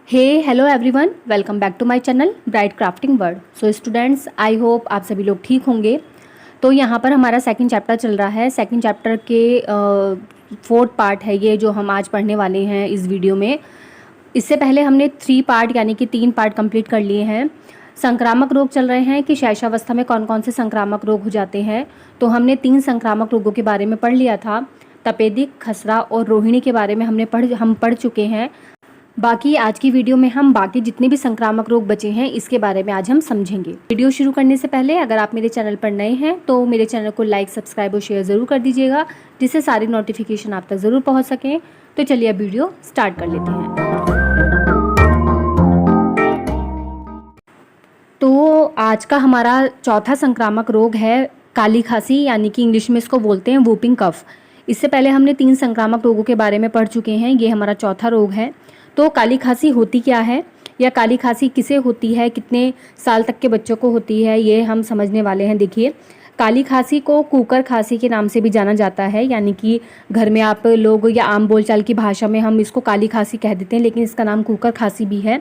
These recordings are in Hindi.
Hey hello everyone, welcome back to my channel bright crafting world. So students, I hope आप सभी लोग ठीक होंगे। तो यहाँ पर हमारा सेकंड चैप्टर चल रहा है। सेकंड चैप्टर के फोर्थ पार्ट है ये जो हम आज पढ़ने वाले हैं इस वीडियो में। इससे पहले हमने 3 पार्ट यानी कि 3 पार्ट कंप्लीट कर लिए हैं। संक्रामक रोग चल रहे हैं कि शैशवावस्था में कौन कौन से संक्रामक रोग हो जाते हैं। तो हमने 3 संक्रामक रोगों के बारे में पढ़ लिया था। तपेदिक, खसरा और रोहिणी के बारे में हम पढ़ चुके हैं। बाकी आज की वीडियो में हम बाकी जितने भी संक्रामक रोग बचे हैं इसके बारे में आज हम समझेंगे। वीडियो शुरू करने से पहले अगर आप मेरे चैनल पर नए हैं तो मेरे चैनल को लाइक, सब्सक्राइब और शेयर ज़रूर कर दीजिएगा, जिससे सारी नोटिफिकेशन आप तक ज़रूर पहुंच सकें। तो चलिए अब वीडियो स्टार्ट कर लेते हैं। तो आज का हमारा चौथा संक्रामक रोग है काली खांसी, यानी कि इंग्लिश में इसको बोलते हैं वूपिंग कफ। इससे पहले हमने 3 संक्रामक रोगों के बारे में पढ़ चुके हैं। ये हमारा चौथा रोग है। तो काली खांसी होती क्या है या काली खांसी किसे होती है, कितने साल तक के बच्चों को होती है, ये हम समझने वाले हैं। देखिए, काली खांसी को कुकर खांसी के नाम से भी जाना जाता है, यानी कि घर में आप लोग या आम बोलचाल की भाषा में हम इसको काली खांसी कह देते हैं, लेकिन इसका नाम कुकर खांसी भी है।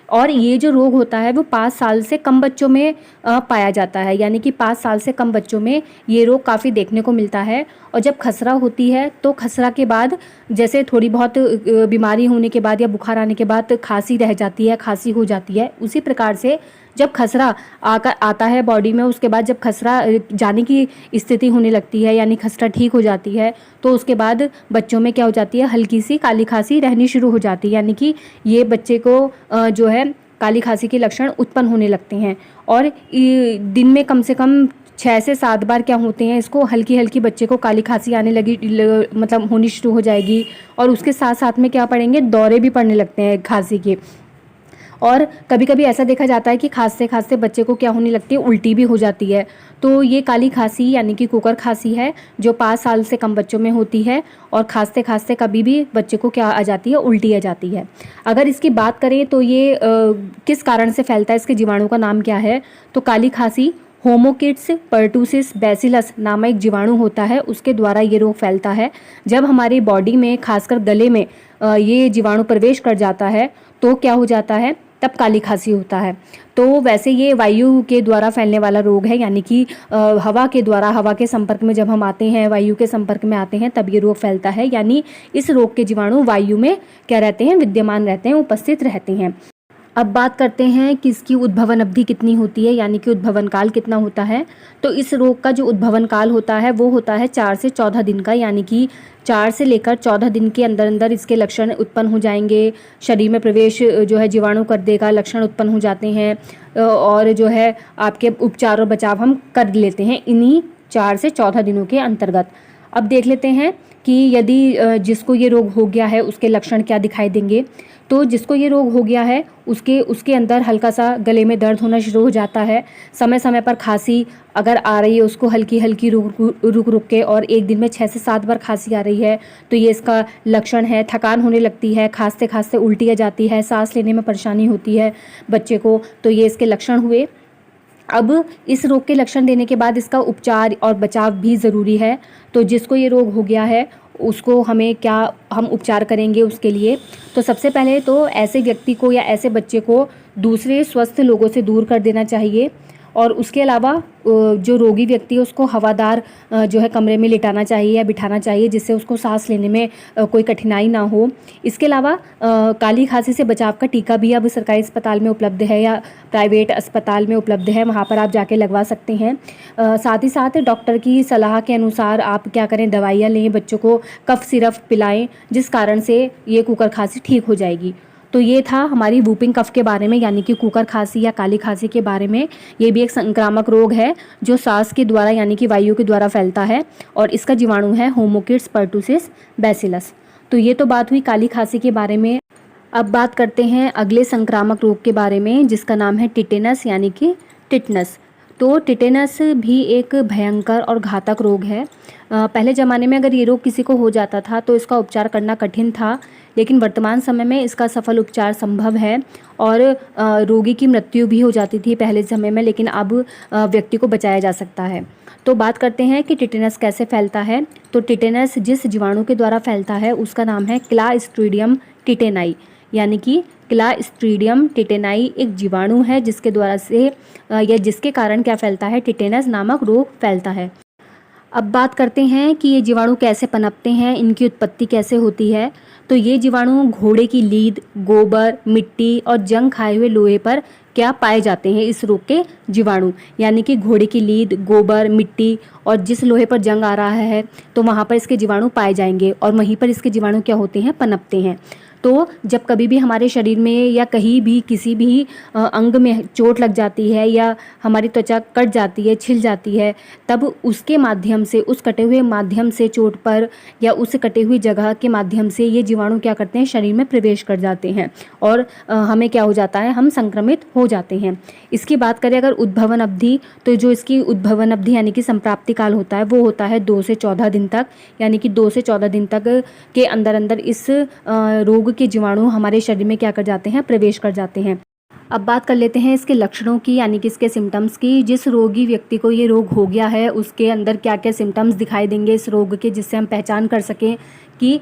और ये जो रोग होता है वो 5 साल से कम बच्चों में पाया जाता है, यानी कि 5 साल से कम बच्चों में ये रोग काफ़ी देखने को मिलता है। और जब खसरा होती है तो खसरा के बाद जैसे थोड़ी बहुत बीमारी होने के बाद या बुखार आने के बाद खांसी रह जाती है, खांसी हो जाती है, उसी प्रकार से जब खसरा आता है बॉडी में, उसके बाद जब खसरा जाने की स्थिति होने लगती है, यानी खसरा ठीक हो जाती है, तो उसके बाद बच्चों में क्या हो जाती है, हल्की सी काली खांसी रहनी शुरू हो जाती है। यानी कि ये बच्चे को जो है काली खांसी के लक्षण उत्पन्न होने लगते हैं। और दिन में कम से कम 6 से 7 बार क्या होते हैं, इसको हल्की हल्की बच्चे को काली खांसी आने लगी मतलब होनी शुरू हो जाएगी। और उसके साथ साथ में क्या पड़ेंगे, दौरे भी पड़ने लगते हैं खांसी के। और कभी कभी ऐसा देखा जाता है कि खांसते खांसते बच्चे को क्या होने लगती है, उल्टी भी हो जाती है। तो ये काली खांसी यानी कि कुकर खांसी है जो 5 साल से कम बच्चों में होती है। और खांसते खांसते कभी भी बच्चे को क्या आ जाती है, उल्टी आ जाती है। अगर इसकी बात करें तो ये किस कारण से फैलता है, इसके जीवाणु का नाम क्या है, तो काली खांसी होमोकिड्स पर्टूसिस बैसिलस नामक जीवाणु होता है, उसके द्वारा ये रोग फैलता है। जब हमारी बॉडी में खासकर गले में ये जीवाणु प्रवेश कर जाता है तो क्या हो जाता है, तब काली खांसी होता है। तो वैसे ये वायु के द्वारा फैलने वाला रोग है, यानी कि हवा के द्वारा, हवा के संपर्क में जब हम आते हैं, वायु के संपर्क में आते हैं, तब ये रोग फैलता है। यानी इस रोग के जीवाणु वायु में क्या रहते हैं, विद्यमान रहते हैं, उपस्थित रहते हैं। अब बात करते हैं कि इसकी उद्भवन अवधि कितनी होती है, यानी कि उद्भवन काल कितना होता है। तो इस रोग का जो उद्भवन काल होता है वो होता है 4 से 14 दिन का, यानी कि 4 से लेकर 14 दिन के अंदर अंदर इसके लक्षण उत्पन्न हो जाएंगे। शरीर में प्रवेश जो है जीवाणु कर देगा, लक्षण उत्पन्न हो जाते हैं और जो है आपके उपचार और बचाव हम कर लेते हैं इन्हीं 4 से 14 दिनों के अंतर्गत। अब देख लेते हैं कि यदि जिसको ये रोग हो गया है उसके लक्षण क्या दिखाई देंगे। तो जिसको ये रोग हो गया है उसके अंदर हल्का सा गले में दर्द होना शुरू हो जाता है। समय समय पर खांसी अगर आ रही है उसको हल्की हल्की रुक के, और एक दिन में 6 से 7 बार खांसी आ रही है तो ये इसका लक्षण है। थकान होने लगती है, खांसते खांसते उल्टी आ जाती है, सांस लेने में परेशानी होती है बच्चे को, तो ये इसके लक्षण हुए। अब इस रोग के लक्षण देने के बाद इसका उपचार और बचाव भी ज़रूरी है। तो जिसको ये रोग हो गया है उसको हम उपचार करेंगे उसके लिए। तो सबसे पहले तो ऐसे व्यक्ति को या ऐसे बच्चे को दूसरे स्वस्थ लोगों से दूर कर देना चाहिए। और उसके अलावा जो रोगी व्यक्ति है उसको हवादार जो है कमरे में लिटाना चाहिए या बिठाना चाहिए, जिससे उसको सांस लेने में कोई कठिनाई ना हो। इसके अलावा काली खांसी से बचाव का टीका भी अब सरकारी अस्पताल में उपलब्ध है या प्राइवेट अस्पताल में उपलब्ध है, वहाँ पर आप जाके लगवा सकते हैं। साथ ही साथ डॉक्टर की सलाह के अनुसार आप क्या करें, दवाइयाँ लें, बच्चों को कफ सिरप पिलाएं, जिस कारण से ये कुकर खांसी ठीक हो जाएगी। तो ये था हमारी वूपिंग कफ के बारे में, यानी कि कुकर खांसी या काली खांसी के बारे में। ये भी एक संक्रामक रोग है जो सांस के द्वारा यानी कि वायु के द्वारा फैलता है और इसका जीवाणु है होमोकिड्स पर्टूसिस बैसिलस। तो ये तो बात हुई काली खांसी के बारे में। अब बात करते हैं अगले संक्रामक रोग के बारे में, जिसका नाम है टिटेनस यानी कि टिटनस। तो टिटेनस भी एक भयंकर और घातक रोग है। पहले ज़माने में अगर ये रोग किसी को हो जाता था तो इसका उपचार करना कठिन था, लेकिन वर्तमान समय में इसका सफल उपचार संभव है और रोगी की मृत्यु भी हो जाती थी पहले समय में, लेकिन अब व्यक्ति को बचाया जा सकता है। तो बात करते हैं कि टिटेनस कैसे फैलता है। तो टिटेनस जिस जीवाणु के द्वारा फैलता है उसका नाम है क्लास्ट्रीडियम टिटेनाई। यानी कि क्लास्ट्रीडियम टिटेनाई एक जीवाणु है जिसके द्वारा से या जिसके कारण क्या फैलता है, टिटेनस नामक रोग फैलता है। अब बात करते हैं कि ये जीवाणु कैसे पनपते हैं, इनकी उत्पत्ति कैसे होती है। तो ये जीवाणु घोड़े की लीद, गोबर, मिट्टी और जंग खाए हुए लोहे पर क्या पाए जाते हैं इस रोग के जीवाणु, यानी कि घोड़े की लीद, गोबर, मिट्टी और जिस लोहे पर जंग आ रहा है तो वहाँ पर इसके जीवाणु पाए जाएंगे और वहीं पर इसके जीवाणु क्या होते हैं, पनपते हैं। तो जब कभी भी हमारे शरीर में या कहीं भी किसी भी अंग में चोट लग जाती है या हमारी त्वचा कट जाती है, छिल जाती है, तब उसके माध्यम से, उस कटे हुए माध्यम से चोट पर या उस कटे हुई जगह के माध्यम से ये जीवाणु क्या करते हैं, शरीर में प्रवेश कर जाते हैं और हमें क्या हो जाता है, हम संक्रमित हो जाते हैं। इसकी बात करें अगर उद्भवन अवधि, तो जो इसकी उद्भवन अवधि यानी कि संप्राप्ति काल होता है वो होता है 2 से 14 दिन तक, यानी कि 2 से 14 दिन तक के अंदर अंदर इस रोग के जीवाणु हमारे शरीर में क्या कर जाते हैं, प्रवेश कर जाते हैं। अब बात कर लेते हैं इसके लक्षणों की, यानी कि इसके सिम्टम्स की। जिस रोगी व्यक्ति को ये रोग हो गया है उसके अंदर क्या क्या सिम्टम्स दिखाई देंगे इस रोग के, जिससे हम पहचान कर सकें कि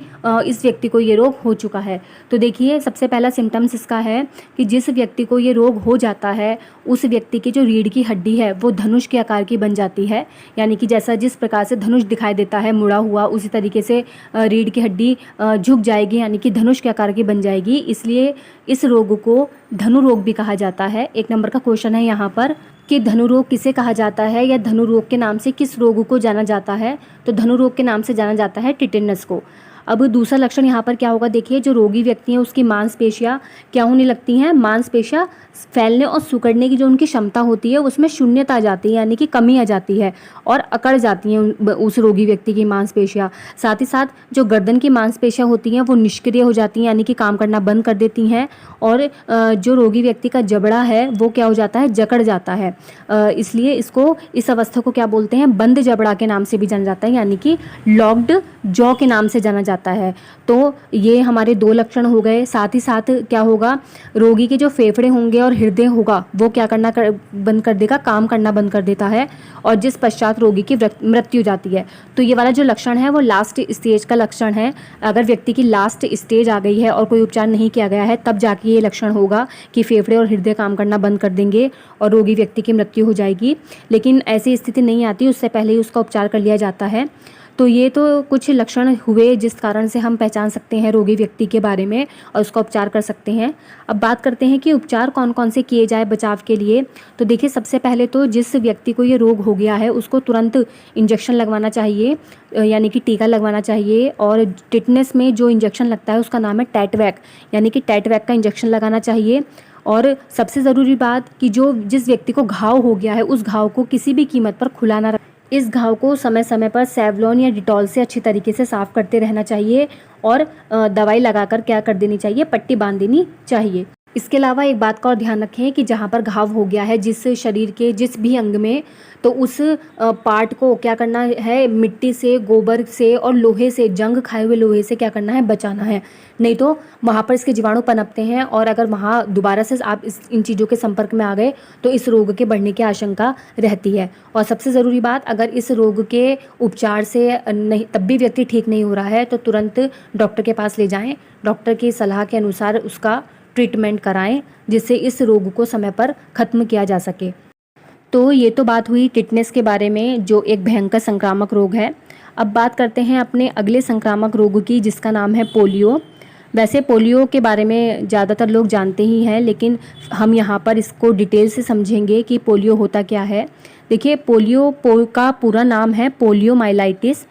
इस व्यक्ति को ये रोग हो चुका है। तो देखिए सबसे पहला सिम्टम्स इसका है कि जिस व्यक्ति को ये रोग हो जाता है उस व्यक्ति की जो रीढ़ की हड्डी है वो धनुष के आकार की बन जाती है, यानी कि जैसा जिस प्रकार से धनुष दिखाई देता है मुड़ा हुआ, उसी तरीके से रीढ़ की हड्डी झुक जाएगी, यानी कि धनुष के आकार की बन जाएगी। इसलिए इस रोग को धनु रोग भी कहा जाता है। 1 नंबर का क्वेश्चन है यहाँ पर कि धनु रोग किसे कहा जाता है या धनु रोग के नाम से किस रोग को जाना जाता है, तो धनु रोग के नाम से जाना जाता है टिटेनस को। अब दूसरा लक्षण यहाँ पर क्या होगा, देखिए जो रोगी व्यक्ति है उसकी मांसपेशियाँ क्या होने लगती हैं, मांसपेशियाँ फैलने और सिकुड़ने की जो उनकी क्षमता होती है उसमें शून्यता आ जाती है, यानी कि कमी आ जाती है और अकड़ जाती हैं उस रोगी व्यक्ति की मांसपेशियाँ। साथ ही साथ जो गर्दन की मांसपेशियाँ होती हैं वो निष्क्रिय हो जाती हैं, यानी कि काम करना बंद कर देती हैं और जो रोगी व्यक्ति का जबड़ा है वो क्या हो जाता है, जकड़ जाता है। इसलिए इस अवस्था को क्या बोलते हैं, बंद जबड़ा के नाम से भी जाना जाता है, यानी कि लॉक्ड जॉ के नाम से जाना जाता है। तो ये हमारे 2 लक्षण हो गए। साथ ही साथ क्या होगा, रोगी के जो फेफड़े होंगे और हृदय होगा वो क्या करना बंद कर देगा, काम करना बंद कर देता है और जिस पश्चात रोगी की मृत्यु जाती है। तो ये वाला जो लक्षण है वो लास्ट स्टेज का लक्षण है। अगर व्यक्ति की लास्ट स्टेज आ गई है और कोई उपचार नहीं किया गया है तब जाके ये लक्षण होगा कि फेफड़े और हृदय काम करना बंद कर देंगे और रोगी व्यक्ति की मृत्यु हो जाएगी। लेकिन ऐसी स्थिति नहीं आती, उससे पहले ही उसका उपचार कर लिया जाता है। तो ये तो कुछ लक्षण हुए जिस कारण से हम पहचान सकते हैं रोगी व्यक्ति के बारे में और उसका उपचार कर सकते हैं। अब बात करते हैं कि उपचार कौन कौन से किए जाए बचाव के लिए। तो देखिए सबसे पहले तो जिस व्यक्ति को ये रोग हो गया है उसको तुरंत इंजेक्शन लगवाना चाहिए, यानी कि टीका लगवाना चाहिए। और टिटनेस में जो इंजेक्शन लगता है उसका नाम है टैटवैक, यानी कि टैटवैक का इंजेक्शन लगाना चाहिए। और सबसे ज़रूरी बात कि जिस व्यक्ति को घाव हो गया है उस घाव को किसी भी कीमत पर खुला ना रखें। इस घाव को समय समय पर सेवलॉन या डिटॉल से अच्छी तरीके से साफ़ करते रहना चाहिए और दवाई लगाकर क्या कर देनी चाहिए, पट्टी बांध देनी चाहिए। इसके अलावा एक बात का और ध्यान रखें कि जहाँ पर घाव हो गया है जिस शरीर के जिस भी अंग में, तो उस पार्ट को क्या करना है, मिट्टी से, गोबर से और लोहे से, जंग खाए हुए लोहे से क्या करना है, बचाना है। नहीं तो वहाँ पर इसके जीवाणु पनपते हैं और अगर वहाँ दोबारा से आप इन चीज़ों के संपर्क में आ गए तो इस रोग के बढ़ने की आशंका रहती है। और सबसे ज़रूरी बात, अगर इस रोग के उपचार से नहीं तब भी व्यक्ति ठीक नहीं हो रहा है तो तुरंत डॉक्टर के पास ले जाएँ, डॉक्टर की सलाह के अनुसार उसका ट्रीटमेंट कराएं जिससे इस रोग को समय पर ख़त्म किया जा सके। तो ये तो बात हुई टिटनेस के बारे में जो एक भयंकर संक्रामक रोग है। अब बात करते हैं अपने अगले संक्रामक रोग की जिसका नाम है पोलियो। वैसे पोलियो के बारे में ज़्यादातर लोग जानते ही हैं, लेकिन हम यहाँ पर इसको डिटेल से समझेंगे कि पोलियो होता क्या है। देखिए पोलियो का पूरा नाम है पोलियोमाइलाइटिस।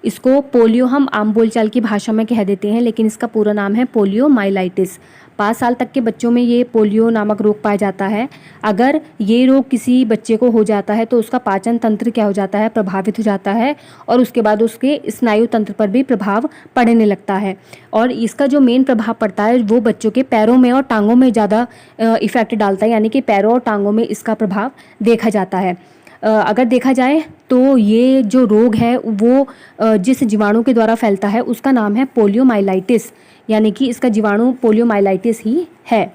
इसको पोलियो हम आम बोलचाल की भाषा में कह देते हैं, लेकिन इसका पूरा नाम है पोलियोमाइलाइटिस। 5 साल तक के बच्चों में ये पोलियो नामक रोग पाया जाता है। अगर ये रोग किसी बच्चे को हो जाता है तो उसका पाचन तंत्र क्या हो जाता है, प्रभावित हो जाता है और उसके बाद उसके स्नायु तंत्र पर भी प्रभाव पड़ने लगता है। और इसका जो मेन प्रभाव पड़ता है वो बच्चों के पैरों में और टांगों में ज़्यादा इफेक्ट डालता है, यानी कि पैरों और टांगों में इसका प्रभाव देखा जाता है। अगर देखा जाए तो ये जो रोग है वो जिस जीवाणु के द्वारा फैलता है उसका नाम है पोलियोमाइलाइटिस, यानी कि इसका जीवाणु पोलियोमाइलाइटिस ही है।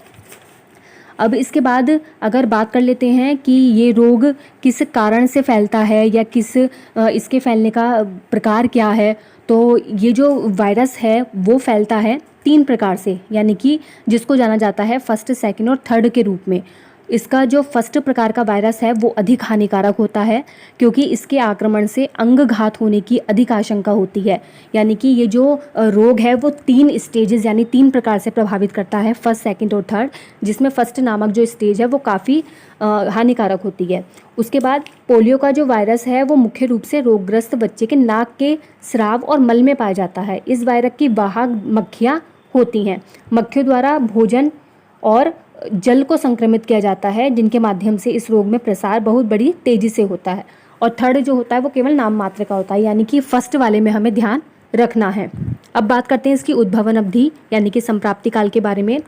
अब इसके बाद अगर बात कर लेते हैं कि ये रोग किस कारण से फैलता है या किस इसके फैलने का प्रकार क्या है, तो ये जो वायरस है वो फैलता है 3 प्रकार से, यानी कि जिसको जाना जाता है फर्स्ट, सेकंड और थर्ड के रूप में। इसका जो फर्स्ट प्रकार का वायरस है वो अधिक हानिकारक होता है, क्योंकि इसके आक्रमण से अंगघात होने की अधिक आशंका होती है। यानी कि ये जो रोग है वो 3 स्टेजेस यानी 3 प्रकार से प्रभावित करता है, फर्स्ट, सेकंड और थर्ड, जिसमें फर्स्ट नामक जो स्टेज है वो काफ़ी हानिकारक होती है। उसके बाद पोलियो का जो वायरस है वो मुख्य रूप से रोगग्रस्त बच्चे के नाक के स्राव और मल में पाया जाता है। इस वायरस की वाहक मक्खियाँ होती हैं। मक्खियों द्वारा भोजन और जल को संक्रमित किया जाता है, जिनके माध्यम से इस रोग में प्रसार बहुत बड़ी तेजी से होता है। और थर्ड जो होता है वो केवल नाम मात्र का होता है, यानी कि फर्स्ट वाले में हमें ध्यान रखना है। अब बात करते हैं इसकी उद्भवन अवधि यानी कि संप्राप्ति काल के बारे में।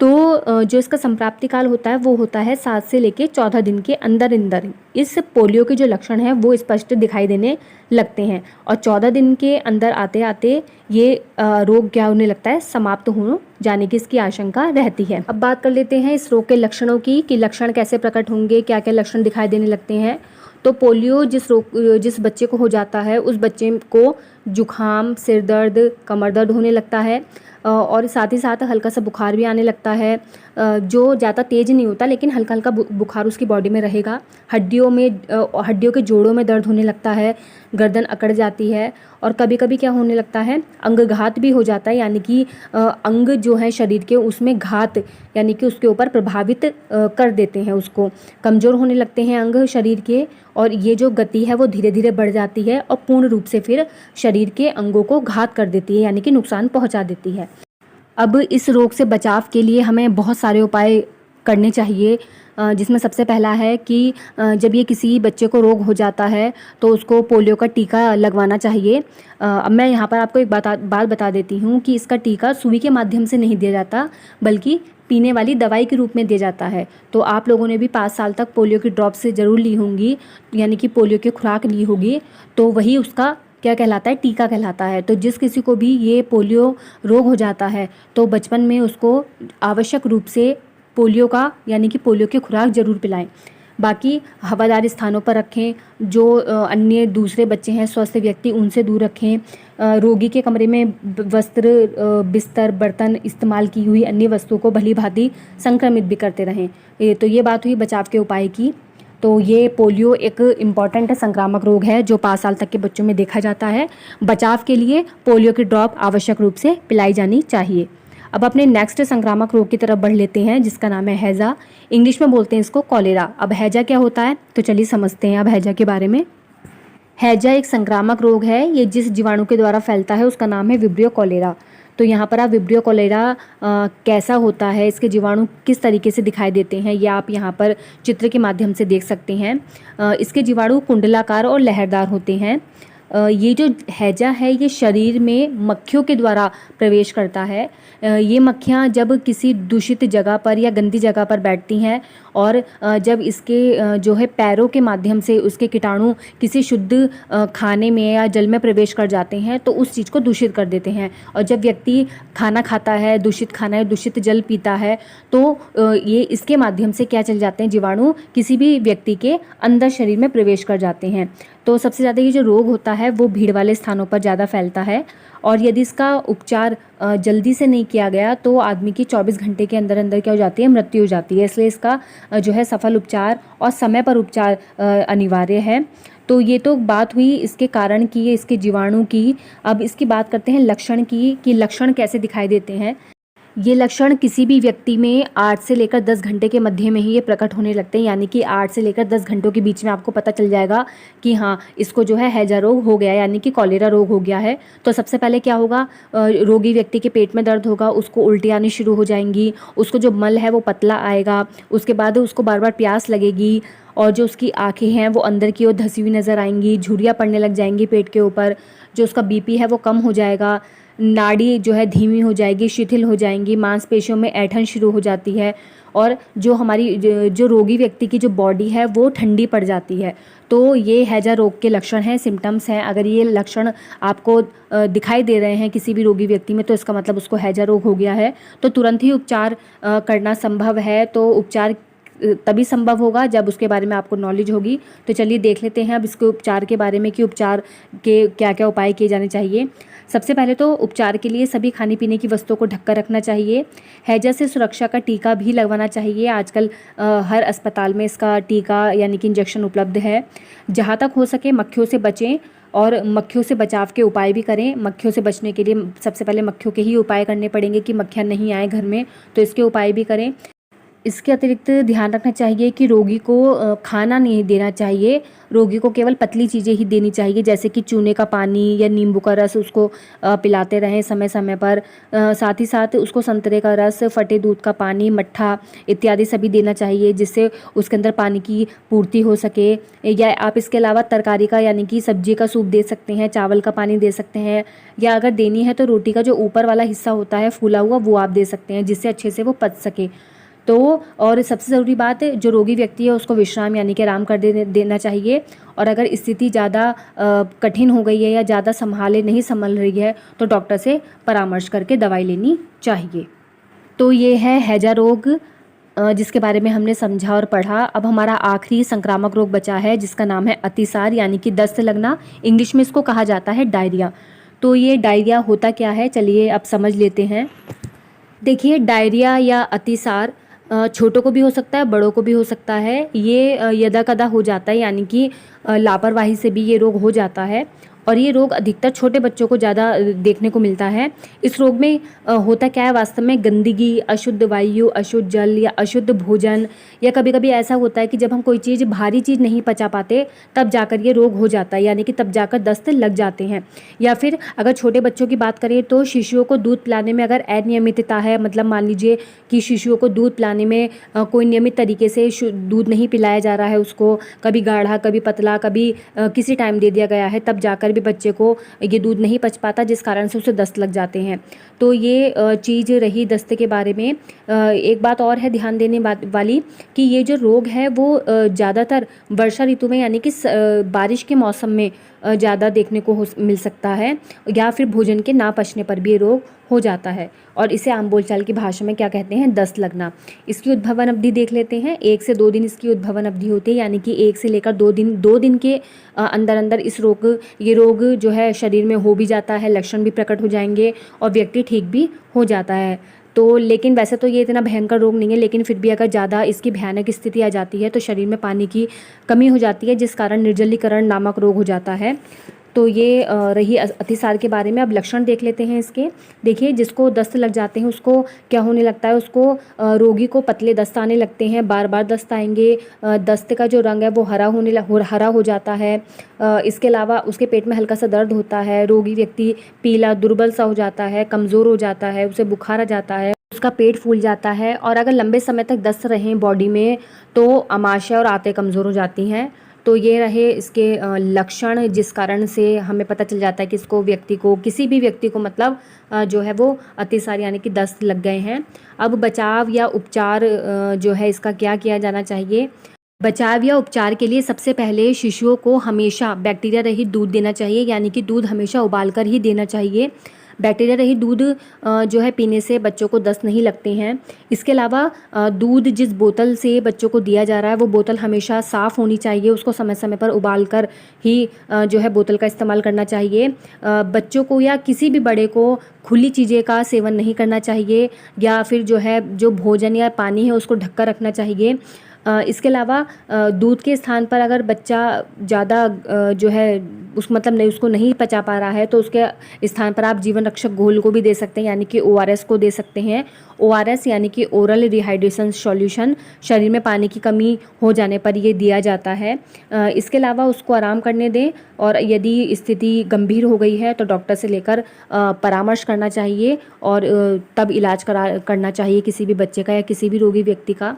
तो जो इसका संप्राप्ति काल होता है वो होता है 7 से लेकर 14 दिन के अंदर अंदर इस पोलियो के जो लक्षण हैं वो स्पष्ट दिखाई देने लगते हैं, और 14 दिन के अंदर आते आते ये रोग क्या होने लगता है, समाप्त हो जाने की इसकी आशंका रहती है। अब बात कर लेते हैं इस रोग के लक्षणों की कि लक्षण कैसे प्रकट होंगे, क्या क्या लक्षण दिखाई देने लगते हैं। तो पोलियो जिस बच्चे को हो जाता है उस बच्चे को जुखाम, सिर दर्द, कमर दर्द होने लगता है, और साथ ही साथ हल्का सा बुखार भी आने लगता है, जो ज़्यादा तेज़ नहीं होता लेकिन हल्का हल्का बुखार उसकी बॉडी में रहेगा। हड्डियों के जोड़ों में दर्द होने लगता है, गर्दन अकड़ जाती है, और कभी कभी क्या होने लगता है, अंगघात भी हो जाता है, यानी कि अंग जो है शरीर के उसमें घात यानी कि उसके ऊपर प्रभावित कर देते हैं, उसको कमज़ोर होने लगते हैं अंग शरीर के, और ये जो गति है वो धीरे धीरे बढ़ जाती है और पूर्ण रूप से फिर शरीर के अंगों को घात कर देती है, यानी कि नुकसान पहुंचा देती है। अब इस रोग से बचाव के लिए हमें बहुत सारे उपाय करने चाहिए, जिसमें सबसे पहला है कि जब ये किसी बच्चे को रोग हो जाता है तो उसको पोलियो का टीका लगवाना चाहिए। अब मैं यहाँ पर आपको एक बात बता देती हूँ कि इसका टीका सुई के माध्यम से नहीं दिया जाता, बल्कि पीने वाली दवाई के रूप में दिया जाता है। तो आप लोगों ने भी 5 साल तक पोलियो की ड्रॉप से ज़रूर ली होंगी, यानी कि पोलियो की खुराक ली होगी, तो वही उसका क्या कहलाता है, टीका कहलाता है। तो जिस किसी को भी ये पोलियो रोग हो जाता है तो बचपन में उसको आवश्यक रूप से पोलियो का यानी कि पोलियो की खुराक ज़रूर पिलाएं। बाकी हवादार स्थानों पर रखें, जो अन्य दूसरे बच्चे हैं, स्वस्थ व्यक्ति, उनसे दूर रखें। रोगी के कमरे में वस्त्र, बिस्तर, बर्तन, इस्तेमाल की हुई अन्य वस्तुओं को भली भांति संक्रमित भी करते रहें। तो ये बात हुई बचाव के उपाय की। तो ये पोलियो एक इम्पॉर्टेंट संक्रामक रोग है जो 5 साल तक के बच्चों में देखा जाता है। बचाव के लिए पोलियो की ड्रॉप आवश्यक रूप से पिलाई जानी चाहिए। अब अपने नेक्स्ट संक्रामक रोग की तरफ बढ़ लेते हैं, जिसका नाम है हैजा। इंग्लिश में बोलते हैं इसको कॉलेरा। अब हैजा क्या होता है, तो चलिए समझते हैं अब हैजा के बारे में। हैजा एक संक्रामक रोग है। ये जिस जीवाणु के द्वारा फैलता है उसका नाम है विब्रियो कॉलेरा। तो यहाँ पर आप विब्रियो कॉलेरा कैसा होता है, इसके जीवाणु किस तरीके से दिखाई देते हैं, ये आप यहाँ पर चित्र के माध्यम से देख सकते हैं। इसके जीवाणु कुंडलाकार और लहरदार होते हैं। ये जो हैजा है ये शरीर में मक्खियों के द्वारा प्रवेश करता है। ये मक्खियाँ जब किसी दूषित जगह पर या गंदी जगह पर बैठती हैं और जब इसके जो है पैरों के माध्यम से उसके कीटाणु किसी शुद्ध खाने में या जल में प्रवेश कर जाते हैं तो उस चीज़ को दूषित कर देते हैं। और जब व्यक्ति खाना खाता है, दूषित खाना है, दूषित जल पीता है, तो ये इसके माध्यम से क्या चल जाते हैं, जीवाणु किसी भी व्यक्ति के अंदर शरीर में प्रवेश कर जाते हैं। तो सबसे ज़्यादा ये जो रोग होता है वो भीड़ वाले स्थानों पर ज़्यादा फैलता है, और यदि इसका उपचार जल्दी से नहीं किया गया तो आदमी की 24 घंटे के अंदर अंदर क्या हो जाती है, मृत्यु हो जाती है। इसलिए इसका जो है सफल उपचार और समय पर उपचार अनिवार्य है। तो ये तो बात हुई इसके कारण की, इसके जीवाणु की। अब इसकी बात करते हैं लक्षण की, कि लक्षण कैसे दिखाई देते हैं। ये लक्षण किसी भी व्यक्ति में 8 से लेकर 10 घंटे के मध्य में ही ये प्रकट होने लगते हैं, यानी कि 8 से लेकर 10 घंटों के बीच में आपको पता चल जाएगा कि हाँ, इसको जो है हैजा रोग हो गया, यानी कि कॉलेरा रोग हो गया है। तो सबसे पहले क्या होगा, रोगी व्यक्ति के पेट में दर्द होगा, उसको उल्टी आनी शुरू हो जाएंगी, उसको जो मल है वो पतला आएगा, उसके बाद उसको बार बार प्यास लगेगी, और जो उसकी आंखें हैं वो अंदर की ओर धसी हुई नज़र आएंगी, झुर्रियाँ पड़ने लग जाएंगी पेट के ऊपर, जो उसका बीपी है वो कम हो जाएगा, नाड़ी जो है धीमी हो जाएगी, शिथिल हो जाएंगी, मांसपेशियों में ऐंठन शुरू हो जाती है और जो हमारी जो रोगी व्यक्ति की जो बॉडी है वो ठंडी पड़ जाती है। तो ये हैजा रोग के लक्षण हैं, सिम्टम्स हैं। अगर ये लक्षण आपको दिखाई दे रहे हैं किसी भी रोगी व्यक्ति में तो इसका मतलब उसको हैजा रोग हो गया है। तो तुरंत ही उपचार करना संभव है। तो उपचार तभी संभव होगा जब उसके बारे में आपको नॉलेज होगी। तो चलिए देख लेते हैं अब इसके उपचार के बारे में कि उपचार के क्या क्या उपाय किए जाने चाहिए। सबसे पहले तो उपचार के लिए सभी खाने पीने की वस्तुओं को ढककर रखना चाहिए। हैजा से सुरक्षा का टीका भी लगवाना चाहिए। आजकल हर अस्पताल में इसका टीका यानी कि इंजेक्शन उपलब्ध है। जहाँ तक हो सके मक्खियों से बचें और मक्खियों से बचाव के उपाय भी करें। मक्खियों से बचने के लिए सबसे पहले मक्खियों के ही उपाय करने पड़ेंगे कि मक्खियाँ नहीं आए घर में, तो इसके उपाय भी करें। इसके अतिरिक्त ध्यान रखना चाहिए कि रोगी को खाना नहीं देना चाहिए। रोगी को केवल पतली चीज़ें ही देनी चाहिए, जैसे कि चूने का पानी या नींबू का रस उसको पिलाते रहें समय समय पर। साथ ही साथ उसको संतरे का रस, फटे दूध का पानी, मट्ठा इत्यादि सभी देना चाहिए जिससे उसके अंदर पानी की पूर्ति हो सके। या आप इसके अलावा तरकारी का यानी कि सब्जी का सूप दे सकते हैं, चावल का पानी दे सकते हैं, या अगर देनी है तो रोटी का जो ऊपर वाला हिस्सा होता है फूला हुआ वो आप दे सकते हैं जिससे अच्छे से वो पच सके। तो और सबसे ज़रूरी बात है, जो रोगी व्यक्ति है उसको विश्राम यानी कि आराम कर देना चाहिए। और अगर स्थिति ज़्यादा कठिन हो गई है या ज़्यादा नहीं संभल रही है तो डॉक्टर से परामर्श करके दवाई लेनी चाहिए। तो ये है हैजा रोग जिसके बारे में हमने समझा और पढ़ा। अब हमारा आखिरी संक्रामक रोग बचा है जिसका नाम है अतिसार यानी कि दस्त लगना। इंग्लिश में इसको कहा जाता है डायरिया। तो ये डायरिया होता क्या है, चलिए अब समझ लेते हैं। देखिए, डायरिया या अतिसार छोटों को भी हो सकता है, बड़ों को भी हो सकता है। ये यदा कदा हो जाता है यानी कि लापरवाही से भी ये रोग हो जाता है और ये रोग अधिकतर छोटे बच्चों को ज़्यादा देखने को मिलता है। इस रोग में होता क्या है, वास्तव में गंदगी, अशुद्ध वायु, अशुद्ध जल या अशुद्ध भोजन, या कभी कभी ऐसा होता है कि जब हम कोई चीज़ भारी चीज़ नहीं पचा पाते तब जाकर ये रोग हो जाता है, यानी कि तब जाकर दस्त लग जाते हैं। या फिर अगर छोटे बच्चों की बात करें तो शिशुओं को दूध पिलाने में अगर अनियमितता है, मतलब मान लीजिए कि शिशुओं को दूध पिलाने में कोई नियमित तरीके से दूध नहीं पिलाया जा रहा है, उसको कभी गाढ़ा, कभी पतला, कभी किसी टाइम दे दिया गया है, तब जाकर भी बच्चे को ये दूध नहीं पच पाता जिस कारण से उसे दस्त लग जाते हैं। तो ये चीज़ रही दस्त के बारे में। एक बात और है ध्यान देने वाली कि ये जो रोग है वो ज़्यादातर वर्षा ऋतु में यानी कि बारिश के मौसम में ज़्यादा देखने को मिल सकता है, या फिर भोजन के ना पचने पर भी ये रोग हो जाता है। और इसे आम बोलचाल की भाषा में क्या कहते हैं, दस्त लगना। इसकी उद्भवन अवधि देख लेते हैं। 1 से 2 दिन इसकी उद्भवन अवधि होती है, यानी कि 1 से लेकर 2 दिन के अंदर अंदर ये रोग जो है शरीर में हो भी जाता है, लक्षण भी प्रकट हो जाएंगे और व्यक्ति ठीक भी हो जाता है। तो लेकिन वैसे तो ये इतना भयंकर रोग नहीं है, लेकिन फिर भी अगर ज़्यादा इसकी भयानक स्थिति आ जाती है तो शरीर में पानी की कमी हो जाती है जिस कारण निर्जलीकरण नामक रोग हो जाता है। तो ये रही अतिसार के बारे में। अब लक्षण देख लेते हैं इसके। देखिए, जिसको दस्त लग जाते हैं उसको क्या होने लगता है, उसको रोगी को पतले दस्त आने लगते हैं, बार बार दस्त आएंगे। दस्त का जो रंग है वो हरा हो जाता है। इसके अलावा उसके पेट में हल्का सा दर्द होता है, रोगी व्यक्ति पीला दुर्बल सा हो जाता है, कमज़ोर हो जाता है, उसे बुखार आ जाता है, उसका पेट फूल जाता है। और अगर लंबे समय तक दस्त रहें बॉडी में तो आमाशय और आंतें कमज़ोर हो जाती हैं। तो ये रहे इसके लक्षण जिस कारण से हमें पता चल जाता है कि किसी भी व्यक्ति को मतलब जो है वो अतिसार यानी कि दस्त लग गए हैं। अब बचाव या उपचार जो है इसका क्या किया जाना चाहिए। बचाव या उपचार के लिए सबसे पहले शिशुओं को हमेशा बैक्टीरिया रहित दूध देना चाहिए, यानी कि दूध हमेशा उबाल कर ही देना चाहिए। बैक्टीरिया रहित दूध जो है पीने से बच्चों को दस्त नहीं लगते हैं। इसके अलावा दूध जिस बोतल से बच्चों को दिया जा रहा है वो बोतल हमेशा साफ़ होनी चाहिए, उसको समय समय पर उबाल कर ही जो है बोतल का इस्तेमाल करना चाहिए। बच्चों को या किसी भी बड़े को खुली चीज़ें का सेवन नहीं करना चाहिए, या फिर जो भोजन या पानी है उसको ढक कर रखना चाहिए। इसके अलावा दूध के स्थान पर अगर बच्चा ज़्यादा जो है उसको नहीं पचा पा रहा है तो उसके स्थान पर आप जीवन रक्षक घोल को भी दे सकते हैं, यानी कि ORS को दे सकते हैं। ORS यानी कि ओरल रिहाइड्रेशन सॉल्यूशन, शरीर में पानी की कमी हो जाने पर ये दिया जाता है। इसके अलावा उसको आराम करने दें और यदि स्थिति गंभीर हो गई है तो डॉक्टर से लेकर परामर्श करना चाहिए और तब इलाज करना चाहिए किसी भी बच्चे का या किसी भी रोगी व्यक्ति का।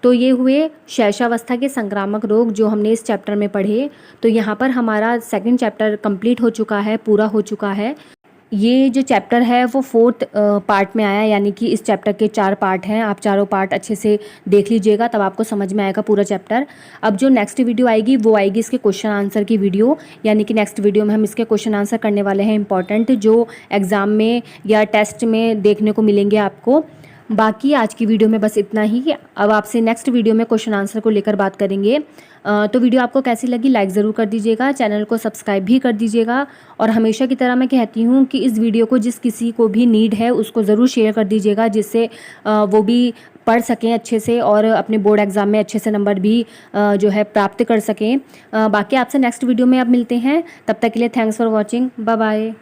तो ये हुए शैशवावस्था के संक्रामक रोग जो हमने इस चैप्टर में पढ़े। तो यहाँ पर हमारा सेकंड चैप्टर कंप्लीट हो चुका है, पूरा हो चुका है। ये जो चैप्टर है वो 4th पार्ट में आया, यानी कि इस चैप्टर के 4 पार्ट हैं। आप चारों पार्ट अच्छे से देख लीजिएगा, तब आपको समझ में आएगा पूरा चैप्टर। अब जो नेक्स्ट वीडियो आएगी वो आएगी इसके क्वेश्चन आंसर की वीडियो, यानी कि नेक्स्ट वीडियो में हम इसके क्वेश्चन आंसर करने वाले हैं इंपॉर्टेंट, जो एग्ज़ाम में या टेस्ट में देखने को मिलेंगे आपको। बाकी आज की वीडियो में बस इतना ही। अब आपसे नेक्स्ट वीडियो में क्वेश्चन आंसर को लेकर बात करेंगे। तो वीडियो आपको कैसी लगी लाइक ज़रूर कर दीजिएगा, चैनल को सब्सक्राइब भी कर दीजिएगा। और हमेशा की तरह मैं कहती हूँ कि इस वीडियो को जिस किसी को भी नीड है उसको ज़रूर शेयर कर दीजिएगा, जिससे वो भी पढ़ सकें अच्छे से और अपने बोर्ड एग्ज़ाम में अच्छे से नंबर भी जो है प्राप्त कर सकें। बाकी आपसे नेक्स्ट वीडियो में अब मिलते हैं, तब तक के लिए thanks for watching, bye bye.